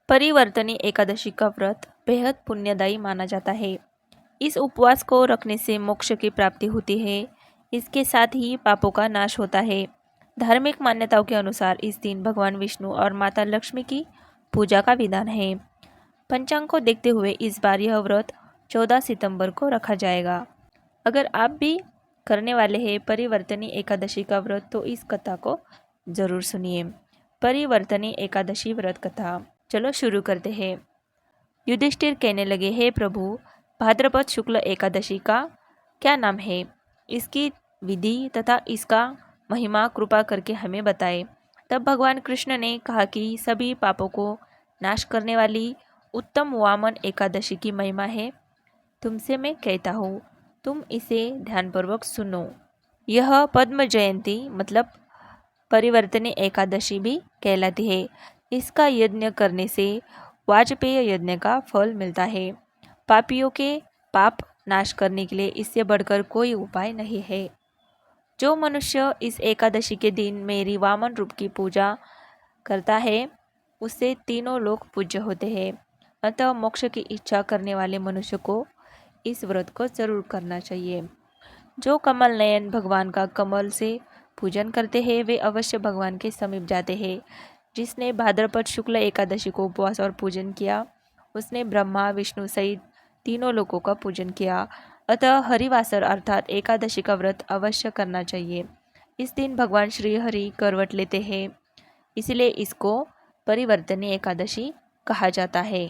परिवर्तनी एकादशी का व्रत बेहद पुण्यदायी माना जाता है। इस उपवास को रखने से मोक्ष की प्राप्ति होती है। इसके साथ ही पापों का नाश होता है। धार्मिक मान्यताओं के अनुसार इस दिन भगवान विष्णु और माता लक्ष्मी की पूजा का विधान है। पंचांग को देखते हुए इस बार यह व्रत 14 सितंबर को रखा जाएगा। अगर आप भी करने वाले हैं परिवर्तनी एकादशी का व्रत तो इस कथा को जरूर सुनिए। परिवर्तनी एकादशी व्रत कथा। चलो शुरू करते हैं। युधिष्ठिर कहने लगे, हे प्रभु, भाद्रपद शुक्ल एकादशी का क्या नाम है? इसकी विधि तथा इसका महिमा कृपा करके हमें बताएं। तब भगवान कृष्ण ने कहा कि सभी पापों को नाश करने वाली उत्तम वामन एकादशी की महिमा है। तुमसे मैं कहता हूँ, तुम इसे ध्यानपूर्वक सुनो। यह पद्म जयंती मतलब परिवर्तनी एकादशी भी कहलाती है। इसका यज्ञ करने से वाजपेय यज्ञ का फल मिलता है। पापियों के पाप नाश करने के लिए इससे बढ़कर कोई उपाय नहीं है। जो मनुष्य इस एकादशी के दिन मेरी वामन रूप की पूजा करता है उससे तीनों लोग पूज्य होते हैं। अतः मोक्ष की इच्छा करने वाले मनुष्य को इस व्रत को जरूर करना चाहिए। जो कमल नयन भगवान का कमल से पूजन करते हैं वे अवश्य भगवान के समीप जाते हैं। जिसने भाद्रपद शुक्ल एकादशी को उपवास और पूजन किया उसने ब्रह्मा विष्णु सहित तीनों लोगों का पूजन किया। अतः हरिवासर अर्थात एकादशी का व्रत अवश्य करना चाहिए। इस दिन भगवान श्री हरि करवट लेते हैं, इसलिए इसको परिवर्तनी एकादशी कहा जाता है।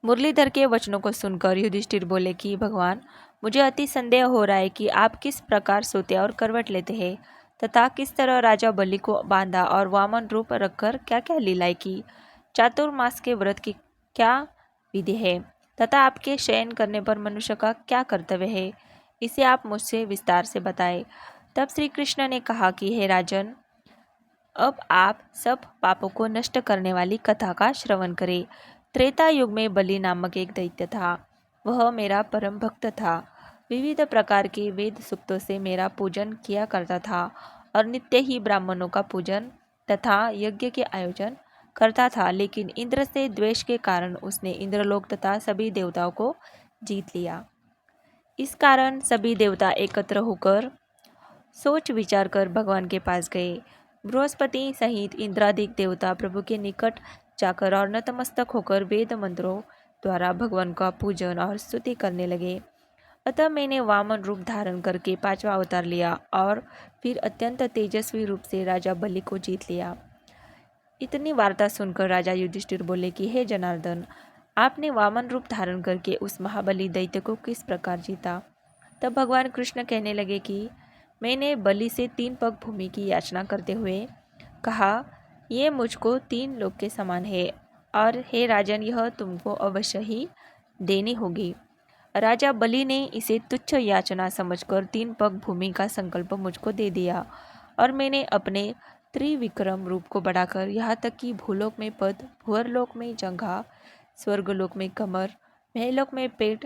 मुरलीधर के वचनों को सुनकर युधिष्ठिर बोले कि भगवान, मुझे अति संदेह हो रहा है कि आप किस प्रकार सोते और करवट लेते हैं तथा किस तरह राजा बलि को बांधा और वामन रूप रखकर क्या क्या लीलाएं की। चातुर्मास के व्रत की क्या विधि है तथा आपके शयन करने पर मनुष्य का क्या कर्तव्य है, इसे आप मुझसे विस्तार से बताएं। तब श्री कृष्ण ने कहा कि हे राजन, अब आप सब पापों को नष्ट करने वाली कथा का श्रवण करें। त्रेता युग में बलि नामक एक दैत्य था। वह मेरा परम भक्त था। विविध प्रकार के वेद सूक्तों से मेरा पूजन किया करता था और नित्य ही ब्राह्मणों का पूजन तथा यज्ञ के आयोजन करता था। लेकिन इंद्र से द्वेष के कारण उसने इंद्रलोक तथा सभी देवताओं को जीत लिया। इस कारण सभी देवता एकत्र होकर सोच विचार कर भगवान के पास गए। बृहस्पति सहित इंद्रादिक देवता प्रभु के निकट जाकर और नतमस्तक होकर वेद मंत्रों द्वारा भगवान का पूजन और स्तुति करने लगे। अतः मैंने वामन रूप धारण करके 5वां अवतार लिया और फिर अत्यंत तेजस्वी रूप से राजा बलि को जीत लिया। इतनी वार्ता सुनकर राजा युधिष्ठिर बोले कि हे जनार्दन, आपने वामन रूप धारण करके उस महाबली दैत्य को किस प्रकार जीता? तब भगवान कृष्ण कहने लगे कि मैंने बलि से 3 पग भूमि की याचना करते हुए कहा, ये मुझको 3 लोक के समान है और हे राजन, यह तुमको अवश्य ही देनी होगी। राजा बलि ने इसे तुच्छ याचना समझकर 3 पग भूमि का संकल्प मुझको दे दिया और मैंने अपने त्रिविक्रम रूप को बढ़ाकर यहाँ तक कि भूलोक में पद, भुवरलोक में जंघा, स्वर्गलोक में कमर, महलोक में पेट,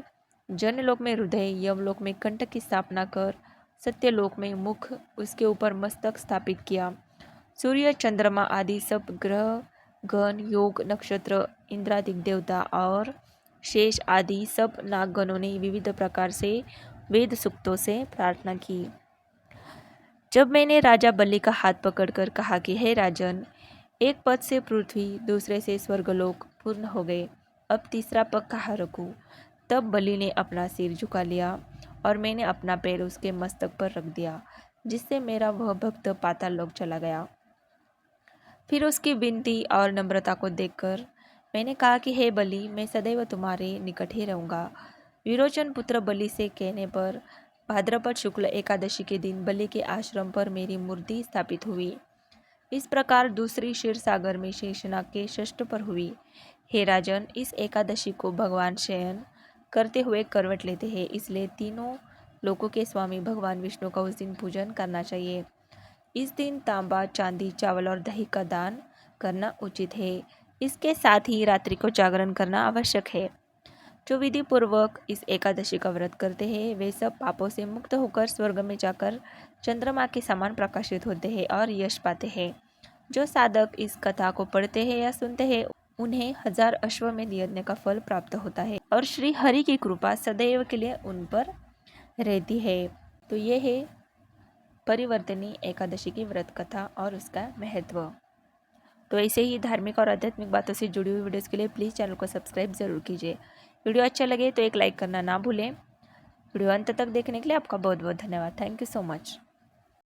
जनलोक में हृदय, यमलोक में कंठ की स्थापना कर सत्यलोक में मुख, उसके ऊपर मस्तक स्थापित किया। सूर्य, चंद्रमा आदि सब ग्रह, गण, योग, नक्षत्र, इंद्रादिक देवता और शेष आदि सब नागगणों ने विविध प्रकार से वेद सूक्तों से प्रार्थना की। जब मैंने राजा बलि का हाथ पकड़कर कहा कि हे राजन, एक पद से पृथ्वी, दूसरे से स्वर्गलोक पूर्ण हो गए, अब तीसरा पग कहाँ रखूं? तब बलि ने अपना सिर झुका लिया और मैंने अपना पैर उसके मस्तक पर रख दिया, जिससे मेरा वह भक्त पाताल लोक चला गया। फिर उसकी विनती और नम्रता को देखकर मैंने कहा कि हे बलि, मैं सदैव तुम्हारे निकट ही रहूँगा। विरोचन पुत्र बलि से कहने पर भाद्रपद शुक्ल एकादशी के दिन बलि के आश्रम पर मेरी मूर्ति स्थापित हुई। इस प्रकार दूसरी क्षीर सागर में शेषनाग के षष्ठ पर हुई। हे राजन, इस एकादशी को भगवान शयन करते हुए करवट लेते हैं, इसलिए तीनों लोकों के स्वामी भगवान विष्णु का उस दिन पूजन करना चाहिए। इस दिन तांबा, चांदी, चावल और दही का दान करना उचित है। इसके साथ ही रात्रि को जागरण करना आवश्यक है। जो विधि पूर्वक इस एकादशी का व्रत करते हैं वे सब पापों से मुक्त होकर स्वर्ग में जाकर चंद्रमा के समान प्रकाशित होते हैं और यश पाते हैं। जो साधक इस कथा को पढ़ते हैं या सुनते हैं उन्हें 1000 अश्वमेध यज्ञ का फल प्राप्त होता है और श्री हरि की कृपा सदैव के लिए उन पर रहती है। तो ये है परिवर्तनी एकादशी की व्रत कथा और उसका महत्व। तो ऐसे ही धार्मिक और आध्यात्मिक बातों से जुड़ी हुई वीडियोज़ के लिए प्लीज़ चैनल को सब्सक्राइब ज़रूर कीजिए। वीडियो अच्छा लगे तो एक लाइक करना ना भूलें। वीडियो अंत तक देखने के लिए आपका बहुत बहुत धन्यवाद। Thank you so much.